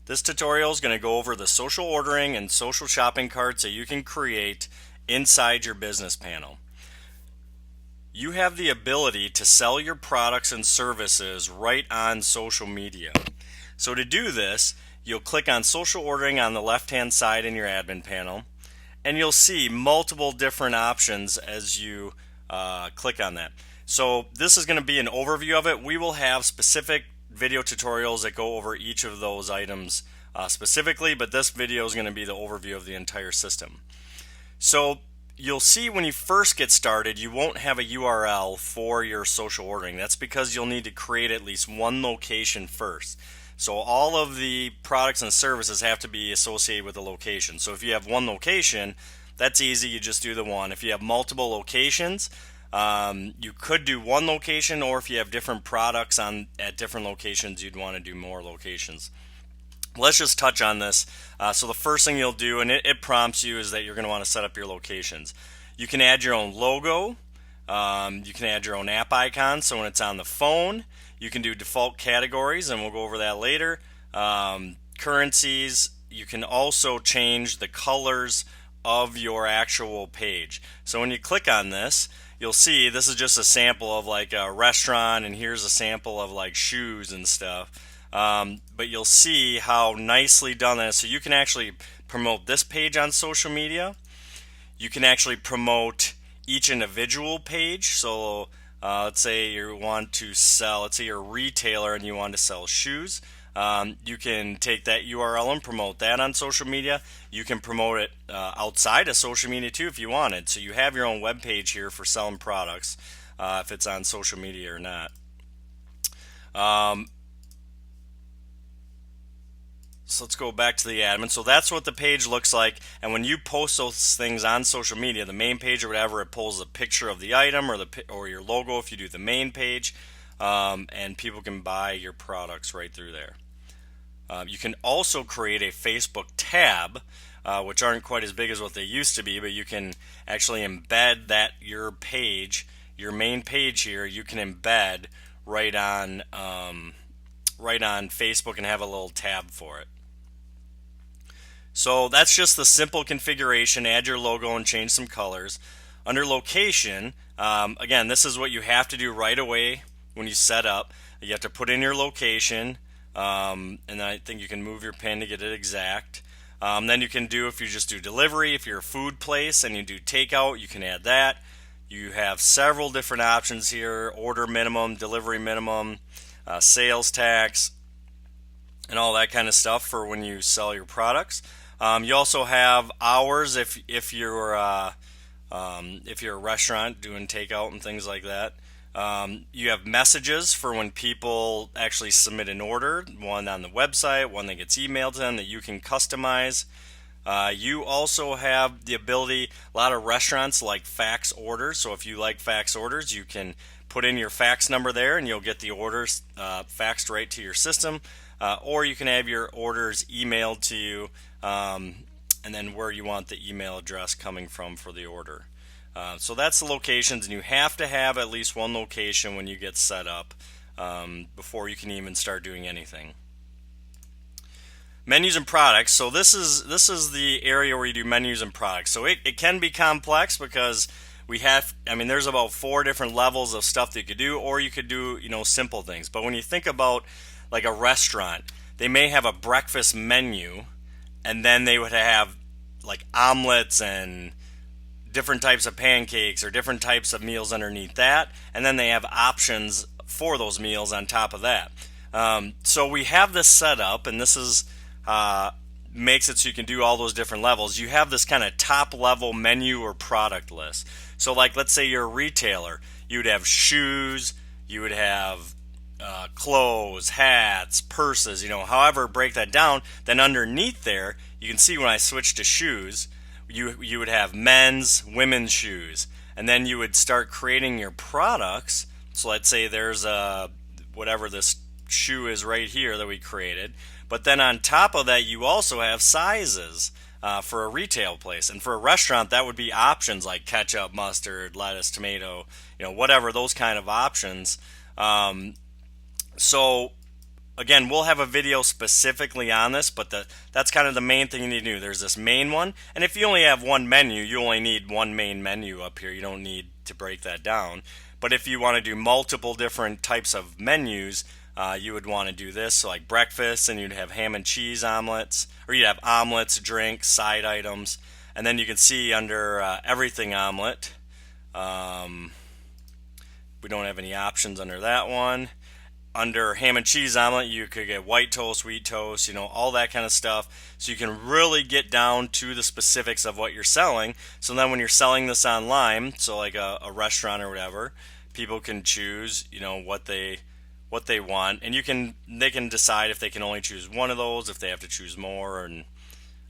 This tutorial is going to go over the social ordering and social shopping carts that you can create inside your business panel. You have the ability to sell your products and services right on social media. So to do this, you'll click on social ordering on the left-hand side in your admin panel, and you'll see multiple different options as you click on that. So this is going to be an overview of it. We will have specific video tutorials that go over each of those items specifically, but this video is going to be the overview of the entire system. So you'll see when you first get started, you won't have a URL for your social ordering. That's because you'll need to create at least one location first. So all of the products and services have to be associated with a location. So if you have one location, that's easy, you just do the one. If you have multiple locations, you could do one location, or if you have different products at different locations, you'd want to do more locations. Let's just touch on this. So the first thing you'll do, and it prompts you, is that you're going to want to set up your locations. You can add your own logo. You can add your own app icon, so when it's on the phone, you can do default categories, and we'll go over that later. Currencies. You can also change the colors of your actual page. So when you click on this, you'll see this is just a sample of like a restaurant, and here's a sample of like shoes and stuff. But you'll see how nicely done that is. So you can actually promote this page on social media. You can actually promote each individual page. So let's say you want to sell, let's say you're a retailer and you want to sell shoes. You can take that URL and promote that on social media. You can promote it outside of social media too if you wanted. So you have your own web page here for selling products, if it's on social media or not. So let's go back to the admin. So that's what the page looks like, and when you post those things on social media, the main page or whatever, it pulls a picture of the item or your logo if you do the main page, and people can buy your products right through there. You can also create a Facebook tab, which aren't quite as big as what they used to be, but you can actually embed your page, your main page here, you can embed right on Facebook and have a little tab for it. So that's just the simple configuration. Add your logo and change some colors. Under location, again, this is what you have to do right away when you set up. You have to put in your location, and then I think you can move your pin to get it exact. Then you can do, if you just do delivery, if you're a food place and you do takeout, you can add that. You have several different options here: order minimum, delivery minimum, sales tax, and all that kind of stuff for when you sell your products. You also have hours if you're a restaurant doing takeout and things like that. You have messages for when people actually submit an order, one on the website, one that gets emailed to them that you can customize. You also have the ability, a lot of restaurants like fax orders, so if you like fax orders, you can put in your fax number there and you'll get the orders faxed right to your system. Or you can have your orders emailed to you, and then where you want the email address coming from for the order. So that's the locations, and you have to have at least one location when you get set up before you can even start doing anything. Menus and products. So this is the area where you do menus and products. So it can be complex because there's about 4 different levels of stuff that you could do, or you could do simple things. But when you think about like a restaurant, they may have a breakfast menu, and then they would have like omelets and different types of pancakes or different types of meals underneath that, and then they have options for those meals on top of that. So we have this set up, and this is makes it so you can do all those different levels. You have this kind of top level menu or product list. So like, let's say you're a retailer, you would have shoes, you would have clothes, hats, purses, however, break that down. Then underneath there, you can see when I switch to shoes, you would have men's, women's shoes, and then you would start creating your products. So let's say there's whatever this shoe is right here that we created, but then on top of that, you also have sizes for a retail place, and for a restaurant, that would be options like ketchup, mustard, lettuce, tomato, whatever, those kind of options. So again, we'll have a video specifically on this, but that's kind of the main thing you need to do. There's this main one, and if you only have one menu, you only need one main menu up here. You don't need to break that down. But if you want to do multiple different types of menus, you would want to do this. So like breakfast, and you'd have ham and cheese omelets, or you'd have omelets, drinks, side items, and then you can see under everything omelet, we don't have any options under that one. Under ham and cheese omelet, you could get white toast, wheat toast, all that kind of stuff. So you can really get down to the specifics of what you're selling. So then when you're selling this online, so like a restaurant or whatever, people can choose, what they want, and they can decide if they can only choose one of those, if they have to choose more, and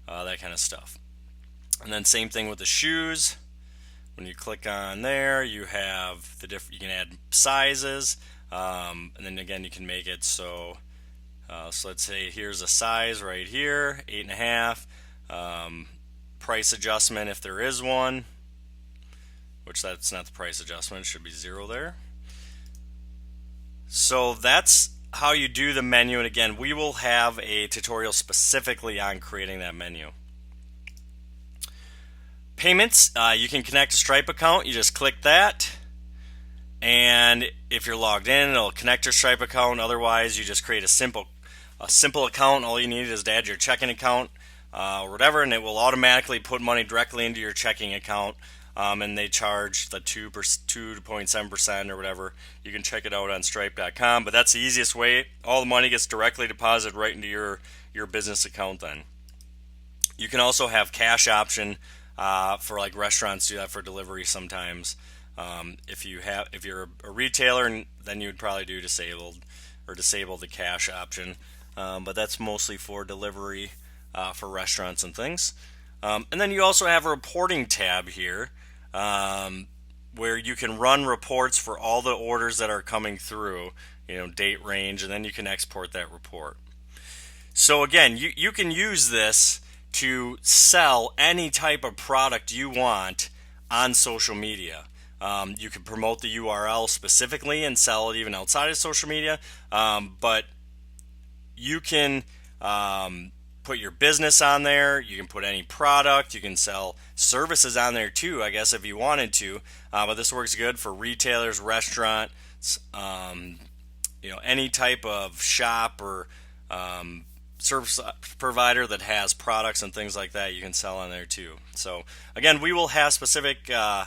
that kind of stuff. And then same thing with the shoes. When you click on there, you have you can add sizes. And then again, you can make it so let's say here's a size right here, 8.5. Price adjustment if there is one, which that's not the price adjustment, it should be 0 there. So that's how you do the menu, and again, we will have a tutorial specifically on creating that menu. Payments, you can connect a Stripe account. You just click that, and if you're logged in, it'll connect your Stripe account. Otherwise, you just create a simple account. All you need is to add your checking account or whatever, and it will automatically put money directly into your checking account. And they charge the 2.7% or whatever. You can check it out on Stripe.com, but that's the easiest way. All the money gets directly deposited right into your business account then. You can also have cash option for like restaurants do that for delivery sometimes. If you're a retailer, then you would probably do disable the cash option, but that's mostly for delivery for restaurants and things. And then you also have a reporting tab here, where you can run reports for all the orders that are coming through, date range, and then you can export that report. So again, you can use this to sell any type of product you want on social media. You can promote the URL specifically and sell it even outside of social media, but you can put your business on there. You can put any product. You can sell services on there too, I guess, if you wanted to. But this works good for retailers, restaurants, any type of shop or service provider that has products and things like that. You can sell on there too. So again, we will have specific video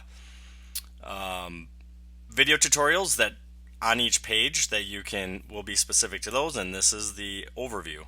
tutorials that on each page that will be specific to those, and this is the overview.